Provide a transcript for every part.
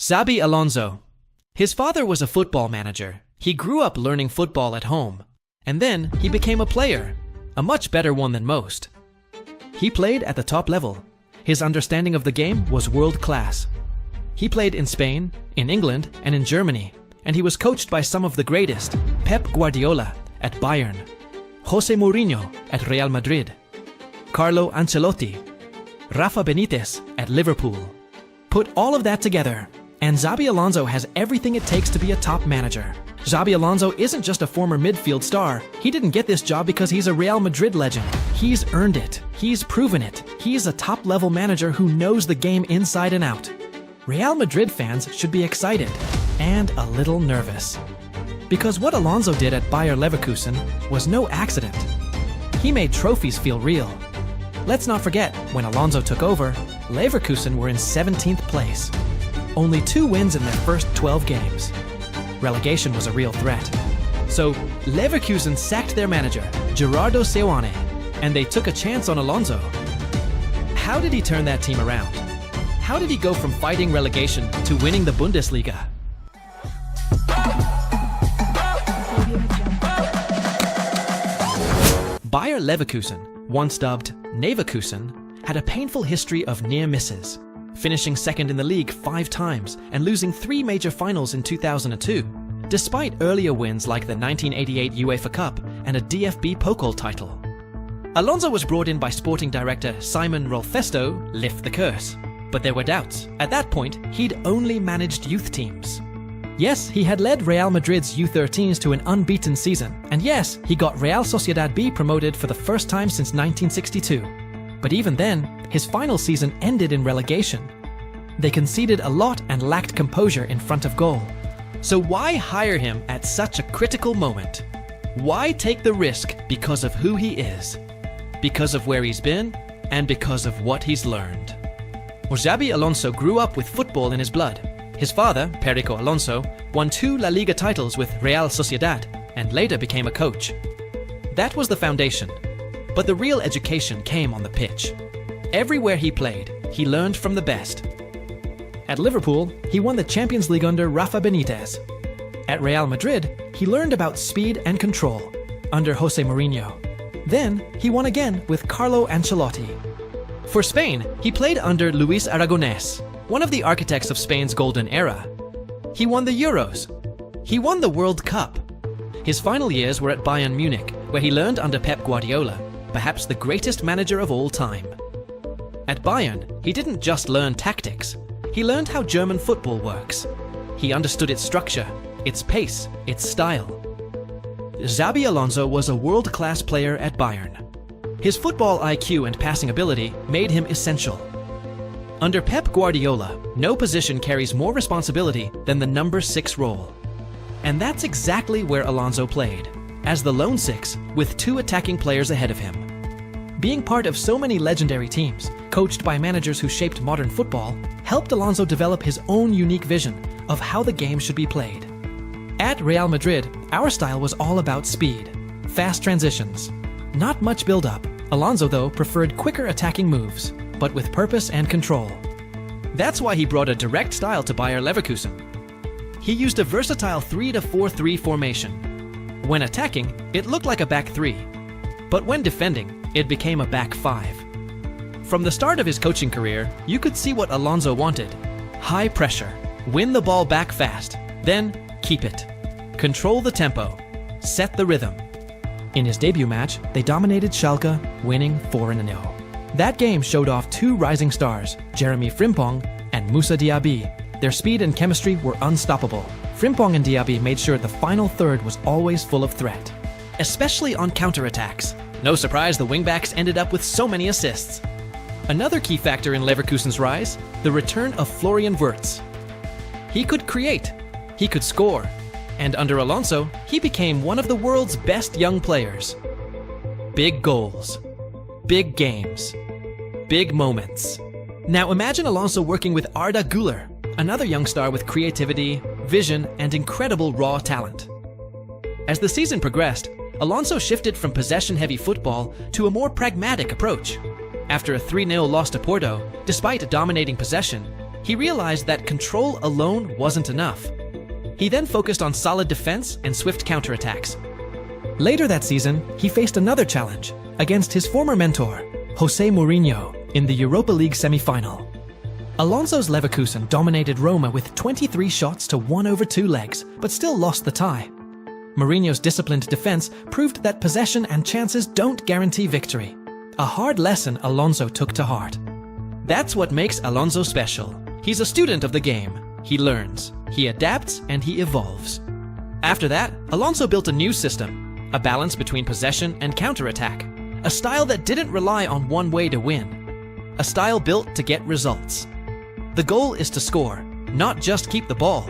Xabi Alonso. His father was a football manager. He grew up learning football at home. And then he became a player, a much better one than most. He played at the top level. His understanding of the game was world class. He played in Spain, in England, and in Germany. And he was coached by some of the greatest: Pep Guardiola at Bayern, José Mourinho at Real Madrid, Carlo Ancelotti, Rafa Benítez at Liverpool. Put all of that together, and Xabi Alonso has everything it takes to be a top manager. Xabi Alonso isn't just a former midfield star. He didn't get this job because he's a Real Madrid legend. He's earned it. He's proven it. He's a top-level manager who knows the game inside and out. Real Madrid fans should be excited and a little nervous. Because what Alonso did at Bayer Leverkusen was no accident. He made trophies feel real. Let's not forget, when Alonso took over, Leverkusen were in 17th place. Only 2 wins in their first 12 games. Relegation was a real threat. So, Leverkusen sacked their manager, Gerardo Seoane, and they took a chance on Alonso. How did he turn that team around? How did he go from fighting relegation to winning the Bundesliga? Bayer Leverkusen, once dubbed Neverkusen, had a painful history of near misses, finishing second in the league 5 times and losing 3 major finals in 2002, despite earlier wins like the 1988 UEFA Cup and a DFB Pokal title. Alonso was brought in by sporting director Simon Rolfesto, lift the curse. But there were doubts. At that point, he'd only managed youth teams. Yes, he had led Real Madrid's U13s to an unbeaten season. And yes, he got Real Sociedad B promoted for the first time since 1962. But even then, his final season ended in relegation. They conceded a lot and lacked composure in front of goal. So why hire him at such a critical moment? Why take the risk because of who he is? Because of where he's been, and because of what he's learned. Xabi Alonso grew up with football in his blood. His father, Perico Alonso, won 2 La Liga titles with Real Sociedad and later became a coach. That was the foundation. But the real education came on the pitch. Everywhere he played, he learned from the best. At Liverpool, he won the Champions League under Rafa Benítez. At Real Madrid, he learned about speed and control under José Mourinho. Then, he won again with Carlo Ancelotti. For Spain, he played under Luis Aragonés, one of the architects of Spain's golden era. He won the Euros. He won the World Cup. His final years were at Bayern Munich, where he learned under Pep Guardiola, perhaps the greatest manager of all time. At Bayern, he didn't just learn tactics. He learned how German football works. He understood its structure, its pace, its style. Xabi Alonso was a world-class player at Bayern. His football IQ and passing ability made him essential. Under Pep Guardiola, no position carries more responsibility than the number 6 role. And that's exactly where Alonso played, as the lone 6 with 2 attacking players ahead of him. Being part of so many legendary teams, coached by managers who shaped modern football, helped Alonso develop his own unique vision of how the game should be played. At Real Madrid, our style was all about speed, fast transitions, not much build-up. Alonso, though, preferred quicker attacking moves, but with purpose and control. That's why he brought a direct style to Bayer Leverkusen. He used a versatile 3-4-3 formation. When attacking, it looked like a back 3. But when defending, it became a back 5. From the start of his coaching career, you could see what Alonso wanted. High pressure, win the ball back fast, then keep it. Control the tempo, set the rhythm. In his debut match, they dominated Schalke, winning 4-0. That game showed off 2 rising stars, Jeremy Frimpong and Moussa Diaby. Their speed and chemistry were unstoppable. Frimpong and Diaby made sure the final third was always full of threat, especially on counterattacks. No surprise the wingbacks ended up with so many assists. Another key factor in Leverkusen's rise, the return of Florian Wirtz. He could create, he could score, and under Alonso, he became one of the world's best young players. Big goals, big games, big moments. Now imagine Alonso working with Arda Güler, another young star with creativity, vision, and incredible raw talent. As the season progressed, Alonso shifted from possession-heavy football to a more pragmatic approach. After a 3-0 loss to Porto, despite dominating possession, he realized that control alone wasn't enough. He then focused on solid defense and swift counterattacks. Later that season, he faced another challenge against his former mentor, José Mourinho, in the Europa League semi-final. Alonso's Leverkusen dominated Roma with 23 shots to 1/2 legs, but still lost the tie. Mourinho's disciplined defense proved that possession and chances don't guarantee victory. A hard lesson Alonso took to heart. That's what makes Alonso special. He's a student of the game. He learns, he adapts, and he evolves. After that, Alonso built a new system, a balance between possession and counterattack, a style that didn't rely on one way to win, a style built to get results. The goal is to score, not just keep the ball.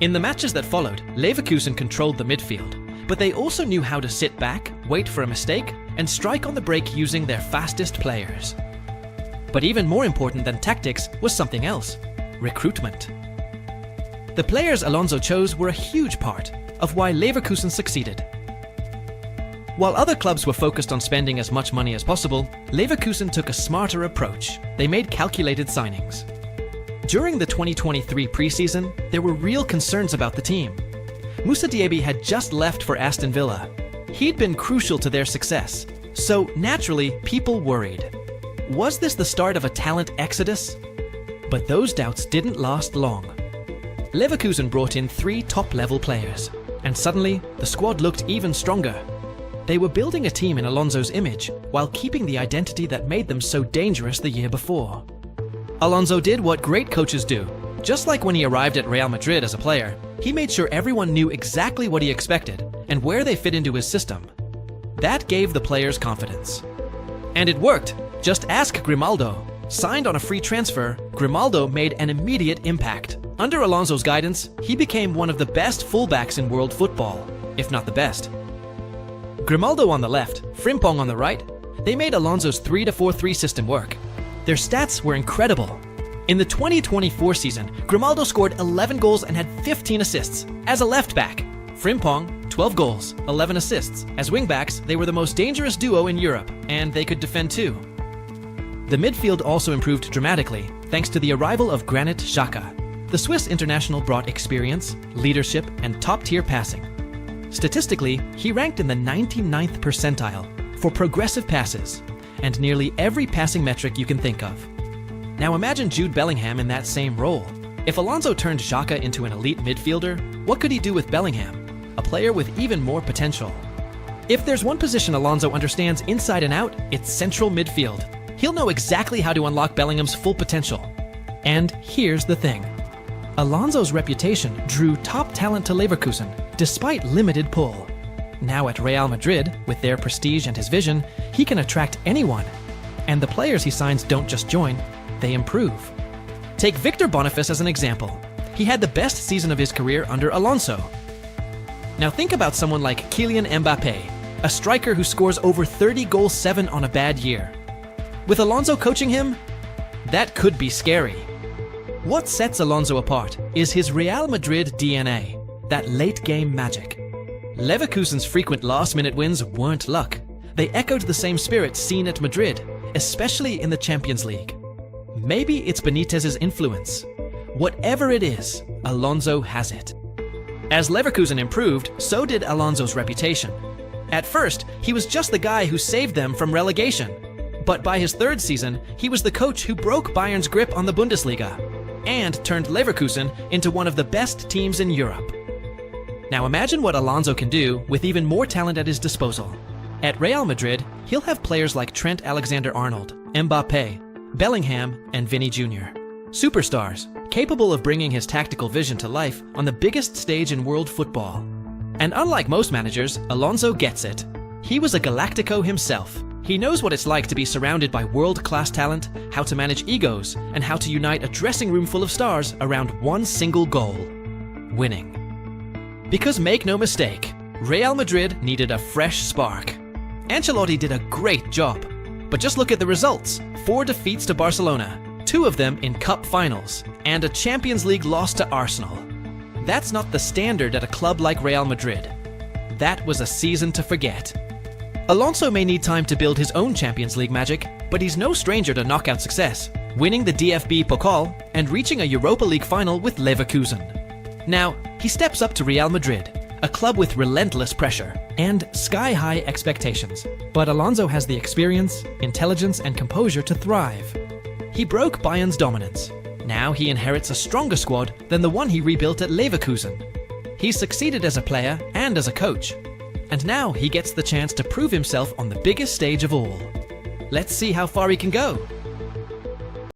In the matches that followed, Leverkusen controlled the midfield, but they also knew how to sit back, wait for a mistake, and strike on the break using their fastest players. But even more important than tactics was something else: recruitment. The players Alonso chose were a huge part of why Leverkusen succeeded. While other clubs were focused on spending as much money as possible, Leverkusen took a smarter approach. They made calculated signings. During the 2023 preseason, there were real concerns about the team. Moussa Diaby had just left for Aston Villa. He'd been crucial to their success, so naturally, people worried. Was this the start of a talent exodus? But those doubts didn't last long. Leverkusen brought in 3 top-level players, and suddenly, the squad looked even stronger. They were building a team in Alonso's image, while keeping the identity that made them so dangerous the year before. Alonso did what great coaches do. Just like when he arrived at Real Madrid as a player, he made sure everyone knew exactly what he expected and where they fit into his system. That gave the players confidence. And it worked. Just ask Grimaldo. Signed on a free transfer, Grimaldo made an immediate impact. Under Alonso's guidance, he became one of the best fullbacks in world football, if not the best. Grimaldo on the left, Frimpong on the right, they made Alonso's 3-4-3 system work. Their stats were incredible. In the 2024 season, Grimaldo scored 11 goals and had 15 assists as a left back. Frimpong, 12 goals, 11 assists. As wingbacks, they were the most dangerous duo in Europe, and they could defend too. The midfield also improved dramatically thanks to the arrival of Granit Xhaka. The Swiss international brought experience, leadership, and top-tier passing. Statistically, he ranked in the 99th percentile for progressive passes and nearly every passing metric you can think of. Now imagine Jude Bellingham in that same role. If Alonso turned Xhaka into an elite midfielder, what could he do with Bellingham? A player with even more potential. If there's one position Alonso understands inside and out, it's central midfield. He'll know exactly how to unlock Bellingham's full potential. And here's the thing. Alonso's reputation drew top talent to Leverkusen, despite limited pull. Now at Real Madrid, with their prestige and his vision, he can attract anyone. And the players he signs don't just join, they improve. Take Victor Boniface as an example. He had the best season of his career under Alonso. Now think about someone like Kylian Mbappé, a striker who scores over 30 goals 7 on a bad year. With Alonso coaching him, that could be scary. What sets Alonso apart is his Real Madrid DNA, that late-game magic. Leverkusen's frequent last-minute wins weren't luck. They echoed the same spirit seen at Madrid, especially in the Champions League. Maybe it's Benitez's influence. Whatever it is, Alonso has it. As Leverkusen improved, so did Alonso's reputation. At first, he was just the guy who saved them from relegation. But by his 3rd season, he was the coach who broke Bayern's grip on the Bundesliga and turned Leverkusen into one of the best teams in Europe. Now imagine what Alonso can do with even more talent at his disposal. At Real Madrid, he'll have players like Trent Alexander-Arnold, Mbappé, Bellingham, and Vini Jr. Superstars, capable of bringing his tactical vision to life on the biggest stage in world football. And unlike most managers, Alonso gets it. He was a Galáctico himself. He knows what it's like to be surrounded by world-class talent, how to manage egos, and how to unite a dressing room full of stars around one single goal: winning. Because make no mistake, Real Madrid needed a fresh spark. Ancelotti did a great job, but just look at the results: 4 defeats to Barcelona, 2 of them in cup finals, and a Champions League loss to Arsenal. That's not the standard at a club like Real Madrid. That was a season to forget. Alonso may need time to build his own Champions League magic, but he's no stranger to knockout success. winning the DFB Pokal and reaching a Europa League final with Leverkusen. Now, he steps up to Real Madrid, a club with relentless pressure and sky-high expectations. But Alonso has the experience, intelligence and composure to thrive. He broke Bayern's dominance. Now he inherits a stronger squad than the one he rebuilt at Leverkusen. He's succeeded as a player and as a coach. And now he gets the chance to prove himself on the biggest stage of all. Let's see how far he can go.